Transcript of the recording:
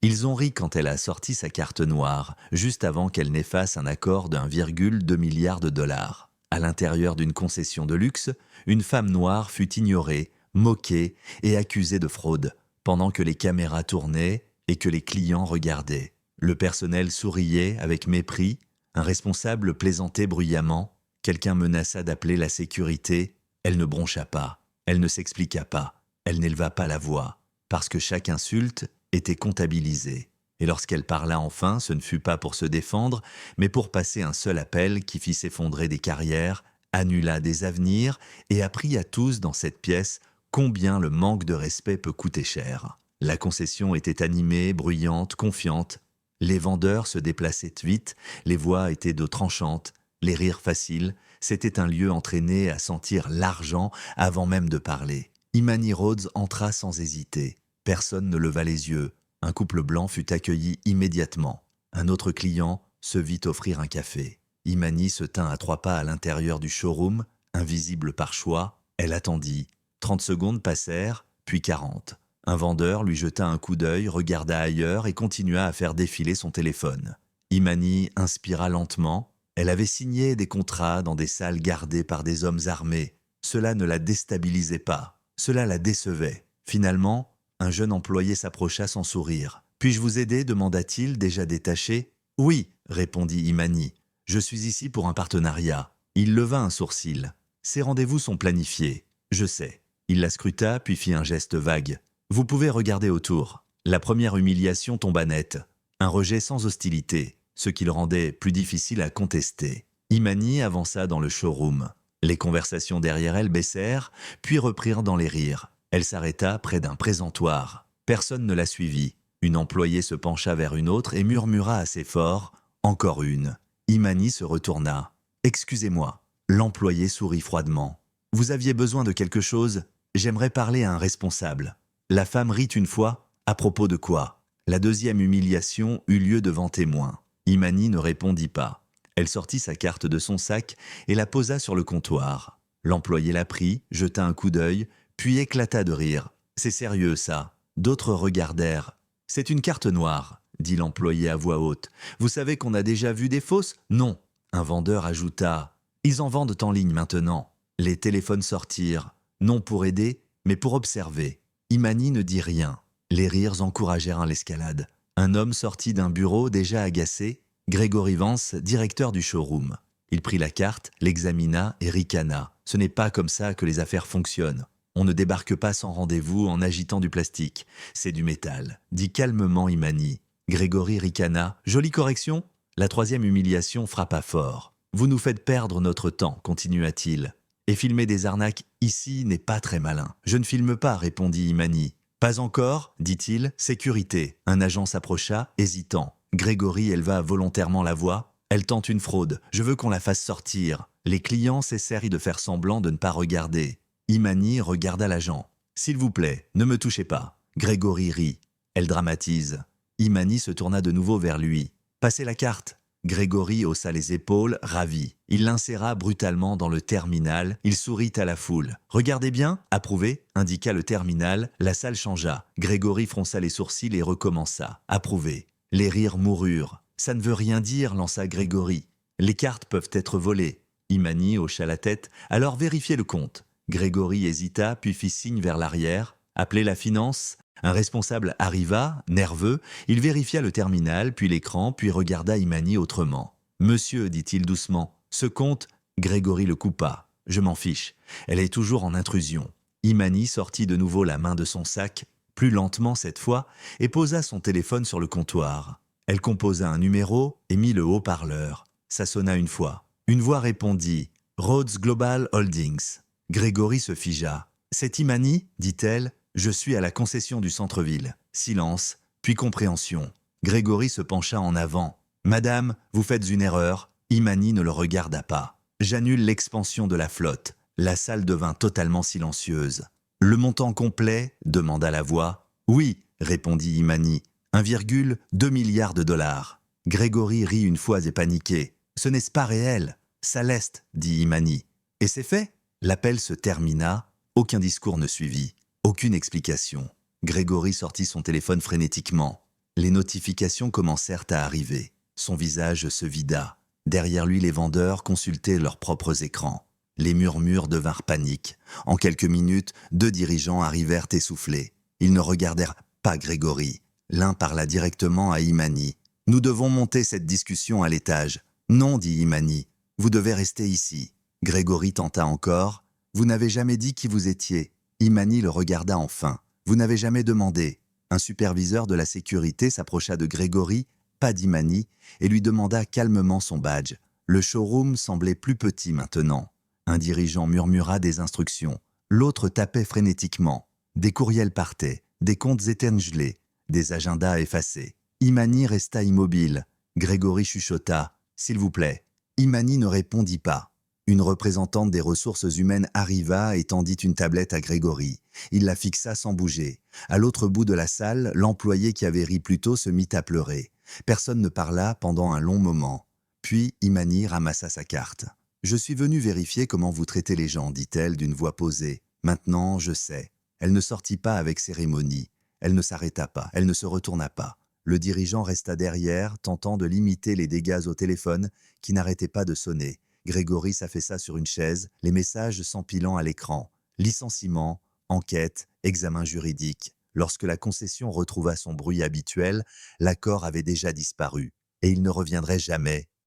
Ils ont ri quand elle a sorti sa carte noire, juste avant qu'elle n'efface un accord d'1,2 milliard de dollars. À l'intérieur d'une concession de luxe, une femme noire fut ignorée, moquée et accusée de fraude, pendant que les caméras tournaient et que les clients regardaient. Le personnel souriait avec mépris, un responsable plaisantait bruyamment, quelqu'un menaça d'appeler la sécurité, elle ne broncha pas, elle ne s'expliqua pas, elle n'éleva pas la voix, parce que chaque insulte était comptabilisée. Et lorsqu'elle parla enfin, ce ne fut pas pour se défendre, mais pour passer un seul appel qui fit s'effondrer des carrières, annula des avenirs et apprit à tous dans cette pièce combien le manque de respect peut coûter cher. La concession était animée, bruyante, confiante. Les vendeurs se déplaçaient vite, les voix étaient d'eau tranchante, les rires faciles. C'était un lieu entraîné à sentir l'argent avant même de parler. Imani Rhodes entra sans hésiter. Personne ne leva les yeux. Un couple blanc fut accueilli immédiatement. Un autre client se vit offrir un café. Imani se tint à 3 pas à l'intérieur du showroom, invisible par choix. Elle attendit. 30 secondes passèrent, puis 40. Un vendeur lui jeta un coup d'œil, regarda ailleurs et continua à faire défiler son téléphone. Imani inspira lentement. Elle avait signé des contrats dans des salles gardées par des hommes armés. Cela ne la déstabilisait pas. Cela la décevait. Finalement, un jeune employé s'approcha sans sourire. « Puis-je vous aider ?» demanda-t-il, déjà détaché. « Oui », répondit Imani. « Je suis ici pour un partenariat. » Il leva un sourcil. « Ces rendez-vous sont planifiés. Je sais. » Il la scruta, puis fit un geste vague. « Vous pouvez regarder autour. » La première humiliation tomba nette. Un rejet sans hostilité, ce qui le rendait plus difficile à contester. Imani avança dans le showroom. Les conversations derrière elle baissèrent, puis reprirent dans les rires. Elle s'arrêta près d'un présentoir. Personne ne la suivit. Une employée se pencha vers une autre et murmura assez fort « Encore une ». Imani se retourna. « Excusez-moi ». L'employé sourit froidement. « Vous aviez besoin de quelque chose ? J'aimerais parler à un responsable. » La femme rit une fois. « À propos de quoi ?» La deuxième humiliation eut lieu devant témoins. Imani ne répondit pas. Elle sortit sa carte de son sac et la posa sur le comptoir. L'employé la prit, jeta un coup d'œil, puis éclata de rire. « C'est sérieux, ça ?» D'autres regardèrent. « C'est une carte noire », dit l'employé à voix haute. « Vous savez qu'on a déjà vu des fausses ? » « Non. » Un vendeur ajouta. « Ils en vendent en ligne maintenant. » Les téléphones sortirent, non pour aider, mais pour observer. Imani ne dit rien. Les rires encouragèrent l'escalade. Un homme sortit d'un bureau déjà agacé, Gregory Vance, directeur du showroom. Il prit la carte, l'examina et ricana. « Ce n'est pas comme ça que les affaires fonctionnent. On ne débarque pas sans rendez-vous en agitant du plastique. C'est du métal, » dit calmement Imani. Gregory ricana. « Jolie correction ?» La troisième humiliation frappa fort. « Vous nous faites perdre notre temps, » continua-t-il. « Et filmer des arnaques ici n'est pas très malin. »« Je ne filme pas, » répondit Imani. « Pas encore, » dit-il. « Sécurité. » Un agent s'approcha, hésitant. Gregory éleva volontairement la voix. « Elle tente une fraude. Je veux qu'on la fasse sortir. » Les clients cessèrent de faire semblant de ne pas regarder. Imani regarda l'agent. « S'il vous plaît, ne me touchez pas. » Gregory rit. Elle dramatise. Imani se tourna de nouveau vers lui. « Passez la carte. » Gregory haussa les épaules, ravi. Il l'inséra brutalement dans le terminal. Il sourit à la foule. « Regardez bien, approuvé » indiqua le terminal. La salle changea. Gregory fronça les sourcils et recommença. « Approuvé » Les rires moururent. « Ça ne veut rien dire » lança Gregory. « Les cartes peuvent être volées. » Imani hocha la tête. « Alors vérifiez le compte. » Gregory hésita, puis fit signe vers l'arrière. « Appelez la finance ?» Un responsable arriva, nerveux. Il vérifia le terminal, puis l'écran, puis regarda Imani autrement. « Monsieur, dit-il doucement, ce compte… » Gregory le coupa. « Je m'en fiche. Elle est toujours en intrusion. » Imani sortit de nouveau la main de son sac, plus lentement cette fois, et posa son téléphone sur le comptoir. Elle composa un numéro et mit le haut-parleur. Ça sonna une fois. Une voix répondit « Rhodes Global Holdings ». Gregory se figea. « C'est Imani ?» dit-elle. « Je suis à la concession du centre-ville. » Silence, puis compréhension. Gregory se pencha en avant. « Madame, vous faites une erreur. » Imani ne le regarda pas. « J'annule l'expansion de la flotte. » La salle devint totalement silencieuse. « Le montant complet ?» demanda la voix. « Oui, » répondit Imani. « 1,2 milliard de dollars. » Gregory rit une fois et paniqué. « Ce n'est pas réel. »« Ça l'est, » dit Imani. « Et c'est fait ?» L'appel se termina. Aucun discours ne suivit. Aucune explication. Gregory sortit son téléphone frénétiquement. Les notifications commencèrent à arriver. Son visage se vida. Derrière lui, les vendeurs consultaient leurs propres écrans. Les murmures devinrent paniques. En quelques minutes, 2 dirigeants arrivèrent essoufflés. Ils ne regardèrent pas Grégory. L'un parla directement à Imani. « Nous devons monter cette discussion à l'étage. »« Non, dit Imani. Vous devez rester ici. » Grégory tenta encore. « Vous n'avez jamais dit qui vous étiez. » Imani le regarda enfin. « Vous n'avez jamais demandé. » Un superviseur de la sécurité s'approcha de Grégory, pas d'Imani, et lui demanda calmement son badge. Le showroom semblait plus petit maintenant. Un dirigeant murmura des instructions. L'autre tapait frénétiquement. Des courriels partaient, des comptes étaient gelés, des agendas effacés. Imani resta immobile. Grégory chuchota. « S'il vous plaît. » Imani ne répondit pas. Une représentante des ressources humaines arriva et tendit une tablette à Grégory. Il la fixa sans bouger. À l'autre bout de la salle, l'employé qui avait ri plus tôt se mit à pleurer. Personne ne parla pendant un long moment. Puis Imani ramassa sa carte. « Je suis venue vérifier comment vous traitez les gens, dit-elle d'une voix posée. Maintenant, je sais. » Elle ne sortit pas avec cérémonie. Elle ne s'arrêta pas, elle ne se retourna pas. Le dirigeant resta derrière, tentant de limiter les dégâts au téléphone qui n'arrêtait pas de sonner. Grégory s'affaissa sur une chaise, les messages s'empilant à l'écran. Licenciement, enquête, examen juridique. Lorsque la concession retrouva son bruit habituel, l'accord avait déjà disparu. Et il ne reviendrait jamais.